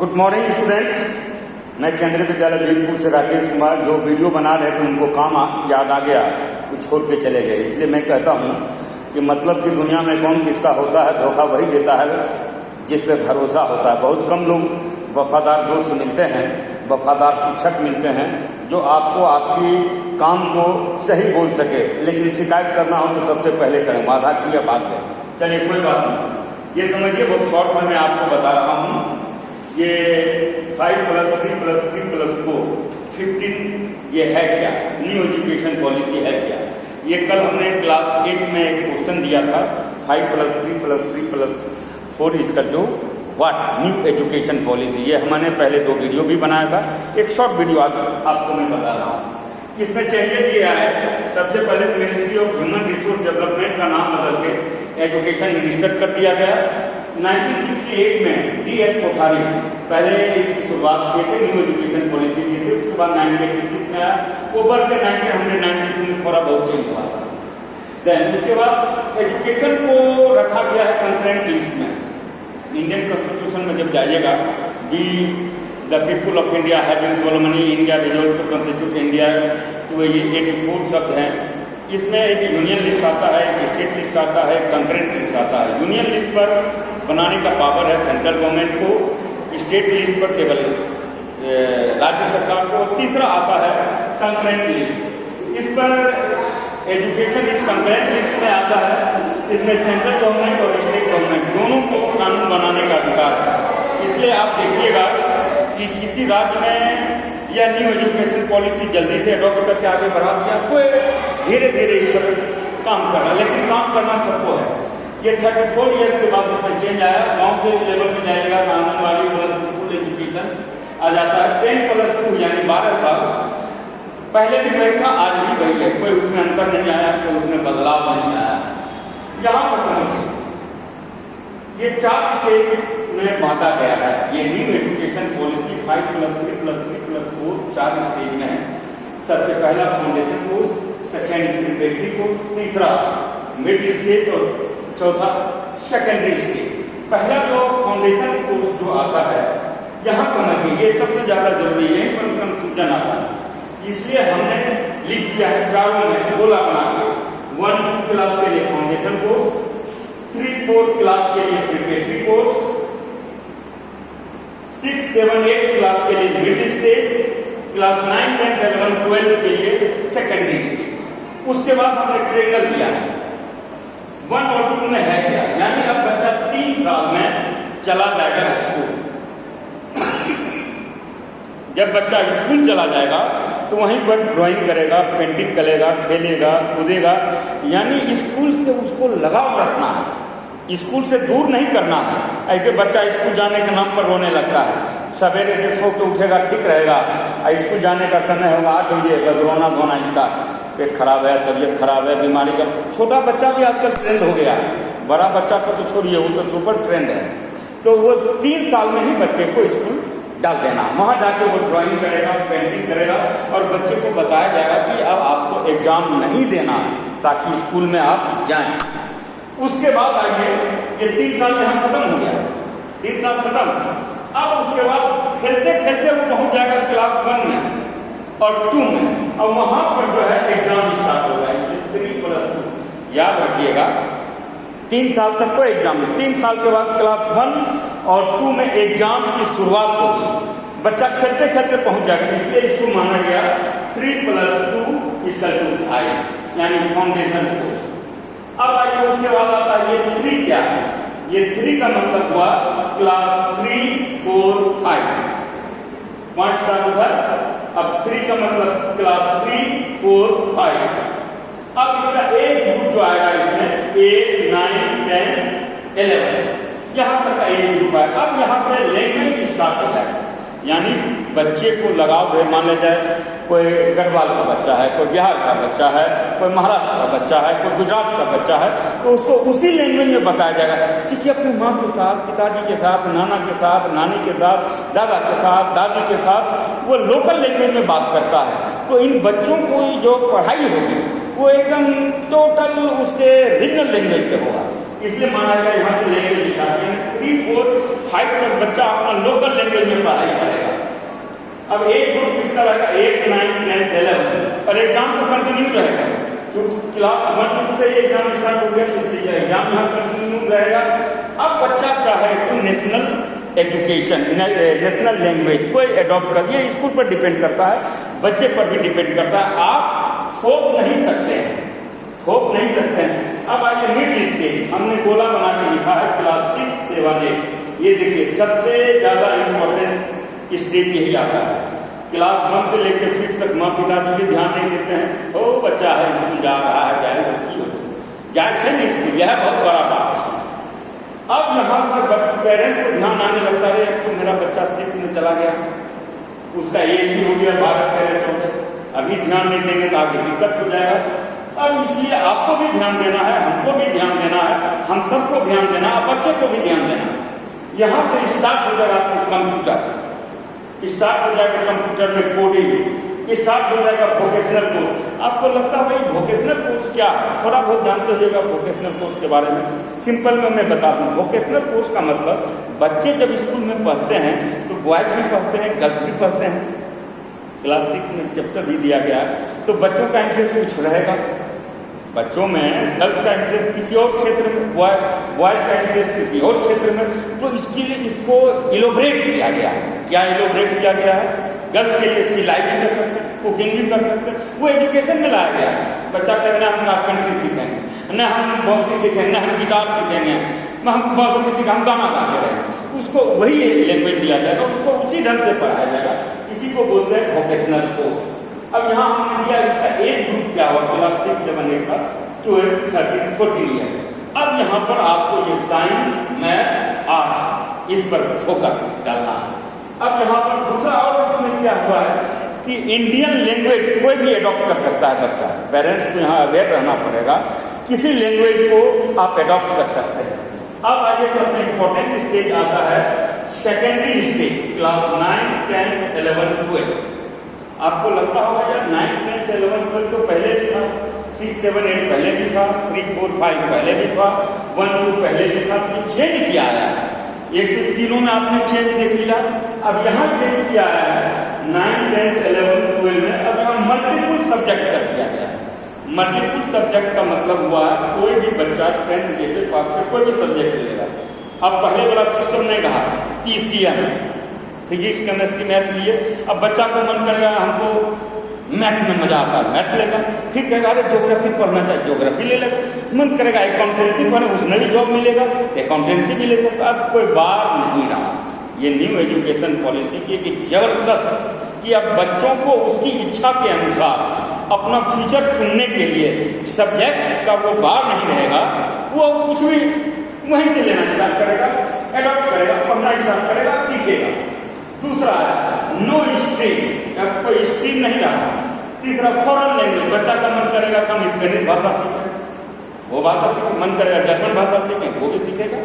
Good morning student. मैं केंद्रीय विद्यालय बीरपुर से राकेश कुमार। जो वीडियो बना रहे थे उनको काम याद आ गया, वो छोड़ के चले गए। इसलिए मैं कहता हूँ कि मतलब की दुनिया में कौन किसका होता है, धोखा वही देता है जिस पे भरोसा होता है। बहुत कम लोग वफादार दोस्त मिलते हैं, वफादार शिक्षक मिलते हैं जो आपको आपकी काम को सही बोल सके। लेकिन शिकायत करना हो तो सबसे पहले करें, बाधा की या बात करें। चलिए कोई बात नहीं, ये समझिए बहुत शॉर्ट में मैं आपको बता रहा हूँ। ये 5+3+3+4 15 ये है क्या, न्यू एजुकेशन पॉलिसी है क्या। ये कल हमने क्लास 8 में एक क्वेश्चन दिया था, 5+3+3+4 इसका जो व्हाट न्यू एजुकेशन पॉलिसी। ये हमने पहले 2 वीडियो भी बनाया था, एक शॉर्ट वीडियो आपको मैं बता रहा हूँ। इसमें चेंजेस ये आए, सबसे पहले ministry of human resource development का नाम बदल के एजुकेशन मिनिस्टर कर दिया गया। 1968 में DS कोठारी पहले इसकी शुरुआत किए थे, न्यू एजुकेशन पॉलिसी की थी। उसके बाद 1986 में आया, ओवर के 1992 में थोड़ा बहुत चेंज हुआ था। देन उसके बाद एजुकेशन को रखा गया है कंकरेंट लिस्ट में। इंडियन कॉन्स्टिट्यूशन में जब जाइएगा, दी the people of India having solemnly India resolve to constitute India, तो ये 84 शब्द हैं। इसमें एक यूनियन लिस्ट आता है, एक स्टेट लिस्ट आता है, कंकरेंट लिस्ट आता है। यूनियन लिस्ट पर बनाने का पावर है सेंट्रल गवर्नमेंट को, स्टेट लिस्ट पर केवल राज्य सरकार को। तीसरा आता है कंकरेंट लिस्ट। इस पर एजुकेशन इस कंकरेंट लिस्ट में आता है। इसमें सेंट्रल गवर्नमेंट और स्टेट गवर्नमेंट दोनों को कानून बनाने का अधिकार है। इसलिए आप देखिएगा कि किसी राज्य में या न्यू एजुकेशन पॉलिसी जल्दी से अडॉप्ट करके आगे बढ़ा दिया, कोई धीरे धीरे इस पर काम करना, लेकिन काम करना सबको है। ये 34 ईयर्स के बाद इसमें चेंज आया। गांव के लेवल में जाएगा तो आंगनबाड़ी प्लस स्कूल एजुकेशन आ जाता है। 10+2 यानी 12 साल। पहले भी वही था, आज भी वही है, कोई उसमें अंतर नहीं आया, कोई उसमें बदलाव नहीं आया। यहाँ पर समझिए, ये 4 स्टेट में बांटा गया है। ये न्यू एजुकेशन पॉलिसी 5+3+3+4 4 स्टेज में है। सबसे पहला foundation course, second preparatory course, तीसरा मिडिल स्टेज और चौथा सेकेंडरी स्टेज। पहला जो फाउंडेशन कोर्स जो आता है, यहाँ समझिए ये सबसे ज्यादा जरूरी है, यहीं पर कंफ्यूजन आता है। इसलिए हमने लिख दिया है चारों में गोला बना के, 1-2 क्लास के लिए फाउंडेशन कोर्स, 3-4 क्लास के लिए प्रिपरेटरी कोर्स, 6-7-8 क्लास के लिए मिडिल स्टेज, क्लास 9, 10, 11, 12 के लिए सेकेंडरी स्टेज। उसके बाद हमने ट्रेनर दिया है 1 और 2 में है क्या, यानी अब बच्चा 3 साल में चला जाएगा स्कूल। जब बच्चा स्कूल चला जाएगा तो वहीं पर ड्राइंग करेगा, पेंटिंग करेगा, खेलेगा, कूदेगा, यानी स्कूल से उसको लगाव रखना है, स्कूल से दूर नहीं करना है। ऐसे बच्चा स्कूल जाने के नाम पर रोने लगता है, सवेरे से सो के उठेगा ठीक रहेगा, स्कूल जाने का समय होगा 8 बजे बस रोना धोना स्टार्ट, पेट खराब है, तबीयत खराब है, बीमारी का। छोटा बच्चा भी आजकल ट्रेंड हो गया है, बड़ा बच्चा को तो छोड़िए, वो तो सुपर ट्रेंड है। तो वो 3 साल में ही बच्चे को स्कूल डाल देना, वहाँ जाके वो ड्राइंग करेगा, पेंटिंग करेगा, और बच्चे को बताया जाएगा कि अब आपको एग्जाम नहीं देना है ताकि स्कूल में आप जाएं। उसके बाद आइए, ये 3 साल यहाँ खत्म हो गया, 3 साल खत्म। अब उसके बाद खेलते खेलते वो पहुंच जाएगा क्लास 1 में और 2 में, और वहां पर जो है एग्जाम स्टार्ट होगा। इसलिए 3+2 याद रखिएगा, 3 साल तक को एग्जाम, 3 साल के बाद क्लास 1 और 2 में एग्जाम की शुरुआत होगी। बच्चा खेलते खेलते पहुंच जाएगा, इसलिए इसको माना गया 3+2=5, यानी फाउंडेशन कोर्स। अब आइए उसके बाद आता है ये 3 क्या है। ये 3 का मतलब हुआ क्लास 3, 4, 5, 5 साल उधर। अब 3 का मतलब क्लास 3, 4, 5। अब इसका एक ग्रुप जो आएगा इसमें 8, 9, 10, 11, यहाँ तक का एक ग्रुप है। अब यहाँ से लैंग्वेज स्टार्ट हो जाएगा, यानी बच्चे को लगाव है। मान लिया जाए कोई गढ़वाल का बच्चा है, कोई बिहार का बच्चा है, कोई महाराष्ट्र का बच्चा है, कोई गुजरात का बच्चा है, तो उसको उसी लैंग्वेज में बताया जाएगा। ठीक है, अपनी माँ के साथ, पिताजी के साथ, नाना के साथ, नानी के साथ, दादा के साथ, दादी के साथ वो लोकल लैंग्वेज में बात करता है। तो इन बच्चों को जो पढ़ाई होगी वो एकदम टोटल उसके रीजनल लैंग्वेज पे होगा। इसलिए माना गया यहाँ से लैंग्वेज स्टार्ट करें। 3, 4, 5 तक बच्चा अपना लोकल लैंग्वेज में पढ़ाई करेगा। अब एक ग्रुप इसका रहेगा 8, 9, 10, 11 और एग्जाम तो कंटिन्यू रहेगा। जो क्लास 1 से एग्जाम स्टार्ट हो गया इसलिए एग्जाम यहाँ कंटिन्यू रहेगा। अब बच्चा चाहे तो नेशनल एजुकेशन, नेशनल लैंग्वेज कोई एडॉप्ट कर, ये स्कूल पर डिपेंड करता है, बच्चे पर भी डिपेंड करता है। आप थोप नहीं सकते हैं, थोप नहीं सकते हैं। अब आइए मिड स्टेज, हमने गोला बना के लिखा है क्लास 6, 7, 8। ये देखिए सबसे ज्यादा इम्पोर्टेंट स्टेज यही आता है। क्लास 1 से लेकर 5 तक माँ पिताजी भी ध्यान नहीं देते हैं। ओ बच्चा है स्कूल जा रहा है, जाए लड़की हो जाए है नहीं स्कूल, यह बहुत बड़ा बात है। अब यहाँ पर पेरेंट्स को ध्यान आने लगता है तो मेरा बच्चा 6 में चला गया, उसका एज भी हो गया 12, 13, 14, अभी ध्यान नहीं देंगे तो आगे दिक्कत हो जाएगा। अब इसलिए आपको भी ध्यान देना है, हमको भी ध्यान देना है, हम सबको ध्यान देना है, बच्चे को भी ध्यान देना है। यहाँ से स्टार्ट हो जाएगा आपको कंप्यूटर, स्टार्ट हो जाएगा कंप्यूटर में कोडिंग, स्टार्ट हो जाएगा वोकेशनल कोर्स। आपको लगता है भाई वोकेशनल कोर्स क्या है, थोड़ा बहुत जानते होइएगा वोकेशनल कोर्स के बारे में। सिंपल में मैं बता दूं, वोकेशनल कोर्स का मतलब बच्चे जब स्कूल में पढ़ते हैं तो बॉयज भी पढ़ते हैं, गर्ल्स भी पढ़ते हैं। क्लास 6 में चैप्टर भी दिया गया है तो बच्चों का इंटरेस्ट कुछ रहेगा। बच्चों में गर्ल्स का इंटरेस्ट किसी और क्षेत्र में, बॉयज का इंटरेस्ट किसी और क्षेत्र में, तो इसके लिए इसको इलोबरेट किया गया है। क्या इलोबरेट किया गया है? गर्ल्स के लिए सिलाई भी कर सकते हैं, कुकिंग भी कर सकते हैं, वो एजुकेशन में लाया गया है। बच्चा कहना हम कारपेंट्री सीखेंगे, न हम बांसुरी सीखेंगे, न हम गिटार सीखेंगे, न हम बांसुरी सीखेंगे, हम गाना गाते रहेंगे, उसको वही लैंग्वेज दिया जाएगा, उसको उसी ढंग से पढ़ाया जाएगा। इसी को बोलते हैं वोकेशनल कोर्स। अब यहाँ हमने दिया इसका एज ग्रुप क्या हुआ, क्लास 6, 7, 8 का 12, 13, 14 ईयर। अब यहाँ पर आपको ये साइंस, मैथ, आर्ट इस पर फोकस डालना है। अब यहाँ पर दूसरा और इसमें क्या हुआ है कि इंडियन लैंग्वेज कोई भी एडॉप्ट कर सकता है बच्चा। पेरेंट्स को यहाँ अवेयर रहना पड़ेगा, किसी लैंग्वेज को आप एडॉप्ट कर सकते हैं। अब आगे सबसे इंपॉर्टेंट स्टेज आता है सेकेंडरी स्टेज, क्लास 9, 10, 11, 12। आपको लगता होगा यार 9, 10, 11, 12 तो पहले भी था, 6, 7, 8 पहले भी था, 3, 4, 5 पहले भी था, 1, 2 पहले भी था, तो चेंज किया है। एक तो तीनों में आपने चेंज देख लिया। अब यहाँ चेंज किया है 9, 10, 11, 12 में। अब यहाँ मल्टीपल सब्जेक्ट कर दिया गया है। मल्टीपल सब्जेक्ट का मतलब हुआ कोई भी बच्चा 10th जैसे पास में कोई भी सब्जेक्ट लेगा। अब पहले वाला सिस्टम नहीं रहा, PCM फिजिक्स, केमिस्ट्री, मैथ लिए। अब बच्चा को मन करेगा हमको मैथ में मजा आता है, मैथ लेगा, फिर कहेगा अरे ज्योग्राफी पढ़ना चाहिए, ज्योग्राफी ले लेगा। मन करेगा अकाउंटेंसी पढ़े, उसमें भी जॉब मिलेगा, अकाउंटेंसी भी ले सकता। अब कोई बार नहीं रहा। ये न्यू एजुकेशन पॉलिसी की एक जबरदस्त कि अब बच्चों को उसकी इच्छा के अनुसार अपना फ्यूचर चुनने के लिए सब्जेक्ट का वो बार नहीं रहेगा, वो कुछ भी वहीं से लेना स्टार्ट करेगा, एडॉप्ट करेगा, पढ़ना स्टार्ट करेगा, सीखेगा। दूसरा है नो स्ट्रीम, अब कोई स्ट्रीम नहीं रहा। तीसरा फॉरेन लैंग्वेज, बच्चा का मन करेगा कि हम स्पेनिश भाषा सीखें, वो भाषा सीखे, मन करेगा जर्मन भाषा सीखें, वो भी सीखेगा।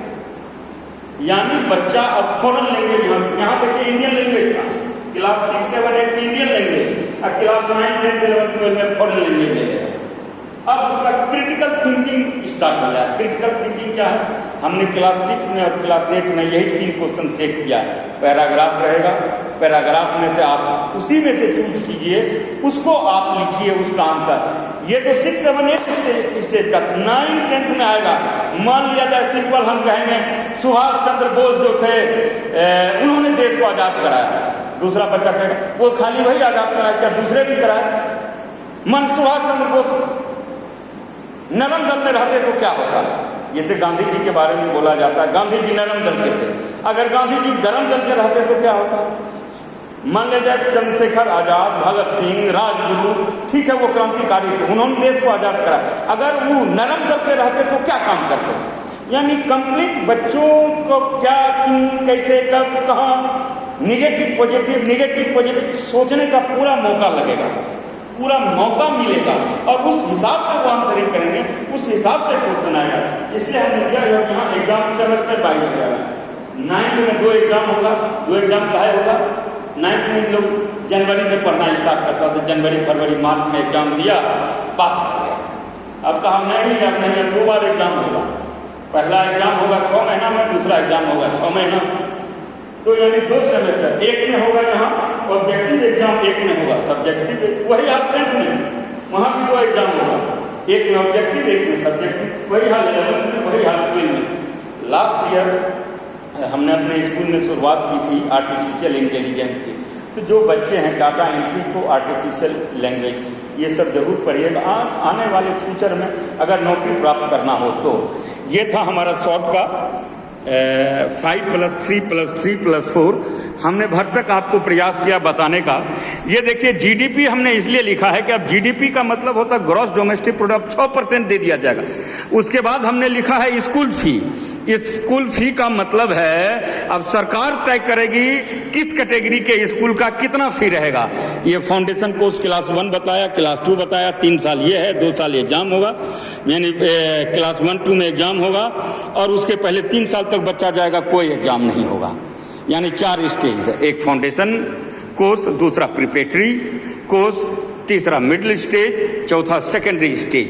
यानी बच्चा अब फॉरेन लैंग्वेज, यहाँ देखिए इंडियन लैंग्वेज था, क्लास 6, 7, 8 में इंडियन लैंग्वेज, और क्लास 9, 10, 11, 12 में फॉरेन लैंग्वेज लेगा। अब उसका क्रिटिकल थिंकिंग स्टार्ट हो जाए। क्रिटिकल थिंकिंग क्या है? हमने क्लास 6 में और क्लास 8 में यही 3 क्वेश्चन सेट किया। पैराग्राफ रहेगा, पैराग्राफ में से आप उसी में से चूज कीजिए, उसको आप लिखिए उसका आंसर। ये तो 6, 7, 8 स्टेज का। 9, 10 में आएगा। मान लिया जाए सिंपल हम कहेंगे सुभाष चंद्र बोस जो थे उन्होंने देश को आजाद कराया। दूसरा बच्चा कहेगा वो खाली वही आजाद कराया, क्या दूसरे भी कराए? मन सुभाष चंद्र बोस नरम दल में रहते तो क्या होता? जैसे गांधी जी के बारे में बोला जाता है, गांधी जी नरम दल के थे, अगर गांधी जी गरम दल के रहते तो क्या होता? मान लिया जाए चंद्रशेखर आजाद, भगत सिंह, राजगुरु, ठीक है वो क्रांतिकारी थे, उन्होंने देश को आजाद करा, अगर वो नरम दल के रहते तो क्या काम करते? यानी कंप्लीट बच्चों को क्या, क्यों, कैसे, कब, कहाँ, निगेटिव पॉजिटिव सोचने का पूरा मौका लगेगा, पूरा मौका मिलेगा, और उस हिसाब से वो आंसरिंग करेंगे, उस हिसाब से क्वेश्चन आएगा। इसलिए हमने क्या यहाँ एग्जाम सेमेस्टर बाई हो गया। 9th में 2 एग्जाम होगा। 2 एग्जाम काहे होगा? 9th में लोग जनवरी से पढ़ना स्टार्ट करता था, जनवरी, फरवरी, मार्च में एग्जाम दिया, पास हो गया। अब कहा नहीं, अब नहीं, 2 बार एग्जाम होगा। पहला एग्जाम होगा 6 महीना में, दूसरा एग्जाम होगा 6 महीना, तो यानी 2 सेमेस्टर। एक में होगा यहाँ ऑब्जेक्टिव एग्जाम, एक में होगा सब्जेक्टिव। वही आप 10th में वहाँ भी 2 एग्जाम होगा, एक में ऑब्जेक्टिव एक में सब्जेक्टिव। वही हाल 11th में, वही हाल 12th में। लास्ट ईयर हमने अपने स्कूल में शुरुआत की थी आर्टिफिशियल इंटेलिजेंस की, तो जो बच्चे हैं डाटा एंट्री को, आर्टिफिशियल लैंग्वेज, ये सब जरूर पढ़िएगा। आने वाले फ्यूचर में अगर नौकरी प्राप्त करना हो तो। ये था हमारा शॉर्ट का 5+3+3+4। हमने भरसक आपको प्रयास किया बताने का। ये देखिए जीडीपी हमने इसलिए लिखा है कि अब जीडीपी का मतलब होता है ग्रॉस डोमेस्टिक प्रोडक्ट, 6% दे दिया जाएगा। उसके बाद हमने लिखा है स्कूल फी। इस स्कूल फी का मतलब है अब सरकार तय करेगी किस कैटेगरी के स्कूल का कितना फी रहेगा। ये फाउंडेशन कोर्स क्लास 1 बताया, क्लास 2 बताया, 3 साल ये है, 2 साल एग्जाम होगा, यानी क्लास 1-2 में एग्जाम होगा, और उसके पहले 3 साल तक बच्चा जाएगा, कोई एग्जाम नहीं होगा। यानी 4 स्टेज है, एक फाउंडेशन कोर्स, दूसरा प्रिपरेटरी कोर्स, तीसरा मिडिल स्टेज, चौथा सेकेंडरी स्टेज।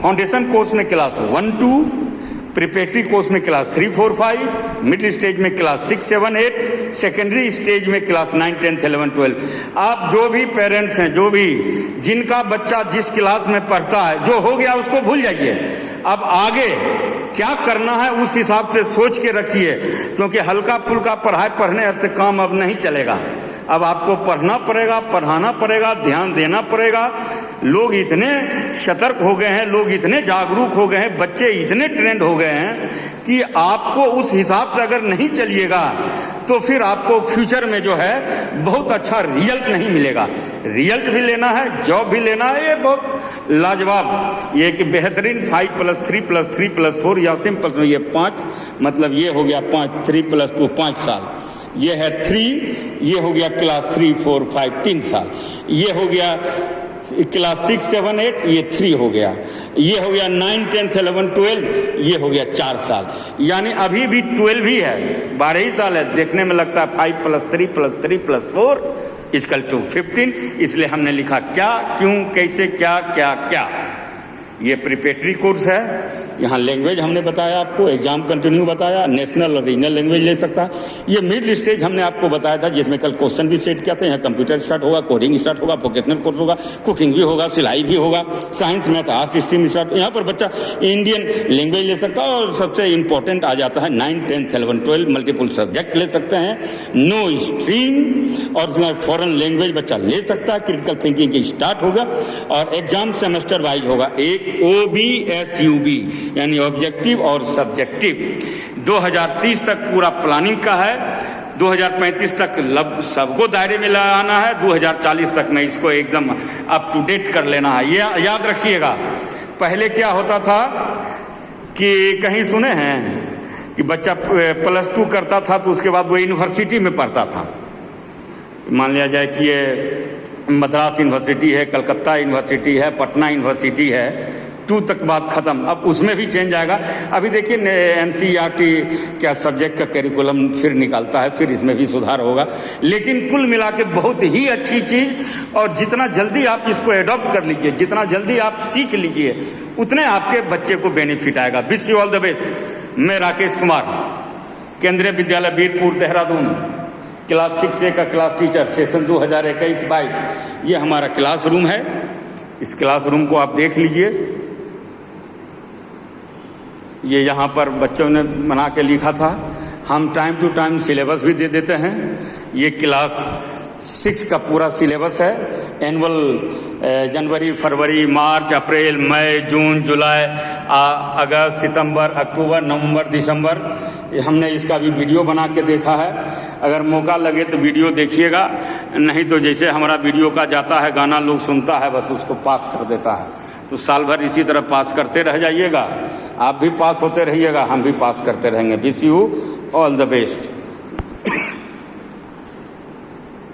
फाउंडेशन कोर्स में क्लास 1-2, प्रिपरेटरी कोर्स में क्लास 3, 4, 5, मिडिल स्टेज में क्लास 6, 7, 8, सेकेंडरी स्टेज में क्लास 9, 10, 11, 12। आप जो भी पेरेंट्स हैं, जो भी जिनका बच्चा जिस क्लास में पढ़ता है, जो हो गया उसको भूल जाइए। अब आगे क्या करना है उस हिसाब से सोच के रखिए, क्योंकि हल्का फुल्का पढ़ाई पढ़ने से काम अब नहीं चलेगा। अब आपको पढ़ना पड़ेगा, पढ़ाना पड़ेगा, ध्यान देना पड़ेगा। लोग इतने सतर्क हो गए हैं, लोग इतने जागरूक हो गए हैं, बच्चे इतने ट्रेंड हो गए हैं कि आपको उस हिसाब से अगर नहीं चलिएगा तो फिर आपको फ्यूचर में जो है बहुत अच्छा रिजल्ट नहीं मिलेगा। रिजल्ट भी लेना है, जॉब भी लेना है, ये बहुत लाजवाब, ये कि बेहतरीन 5+3+3+4 या सिंपल ये 5, मतलब ये हो गया 5, 3+2 5 साल, ये है 3, ये हो गया क्लास 3, 4, 5 3 साल, ये हो गया क्लास 6, 7, 8, ये 3 हो गया, ये हो गया 9, 10, 11, 12, ये हो गया 4 साल। यानी अभी भी 12 ही है, 12 ही साल है। देखने में लगता है 5+3+3+4 = 15, इसलिए हमने लिखा क्या, क्यों, कैसे, क्या क्या क्या। ये प्रिपरेटरी कोर्स है, यहाँ लैंग्वेज हमने बताया आपको, एग्जाम कंटिन्यू बताया, नेशनल और रीजनल लैंग्वेज ले सकता है। ये मिडिल स्टेज हमने आपको बताया था, जिसमें कल क्वेश्चन भी सेट किया था। यहाँ कंप्यूटर स्टार्ट होगा, कोडिंग स्टार्ट होगा, वोकेशनल कोर्स होगा, कुकिंग भी होगा, सिलाई भी होगा, science math arts stream start. यहाँ पर बच्चा इंडियन लैंग्वेज ले सकता है, और सबसे इंपॉर्टेंट आ जाता है 9, 10, 11, 12 मल्टीपल सब्जेक्ट ले सकते हैं, नो स्ट्रीम, और उसमें फॉरेन लैंग्वेज बच्चा ले सकता है। क्रिटिकल थिंकिंग की स्टार्ट होगा, और एग्जाम सेमेस्टर वाइज होगा, एक OBSUB यानी ऑब्जेक्टिव और सब्जेक्टिव। 2030 तक पूरा प्लानिंग का है, 2035 तक सबको दायरे में लाना है, 2040 तक में इसको एकदम अप टू डेट कर लेना है। ये याद रखिएगा। पहले क्या होता था कि कहीं सुने हैं कि बच्चा +2 करता था तो उसके बाद वो यूनिवर्सिटी में पढ़ता था। मान लिया जाए कि ये मद्रास यूनिवर्सिटी है, कलकत्ता यूनिवर्सिटी है, पटना यूनिवर्सिटी है, 2 तक बात खत्म। अब उसमें भी चेंज आएगा। अभी देखिए NCERT क्या सब्जेक्ट का करिकुलम फिर निकालता है, फिर इसमें भी सुधार होगा। लेकिन कुल मिला के बहुत ही अच्छी चीज़, और जितना जल्दी आप इसको एडॉप्ट कर लीजिए, जितना जल्दी आप सीख लीजिए, उतने आपके बच्चे को बेनिफिट आएगा। Wish you all the best. मैं राकेश कुमार, केंद्रीय विद्यालय बीरपुर, देहरादून, क्लास 6A का क्लास टीचर, सेशन 2021-22। ये हमारा क्लासरूम है। इस क्लासरूम को आप देख लीजिए। ये यहाँ पर बच्चों ने बना के लिखा था। हम टाइम टू टाइम सिलेबस भी दे देते हैं। ये क्लास 6 का पूरा सिलेबस है। एनुअल जनवरी, फरवरी, मार्च, अप्रैल, मई, जून, जुलाई, अगस्त, सितंबर, अक्टूबर, नवंबर, दिसंबर। हमने इसका भी वीडियो बना के देखा है। अगर मौका लगे तो वीडियो देखिएगा, नहीं तो जैसे हमारा वीडियो का जाता है, गाना लोग सुनता है, बस उसको पास कर देता है। तो साल भर इसी तरह पास करते रह जाइएगा। आप भी पास होते रहिएगा, हम भी पास करते रहेंगे। Wish you all the best.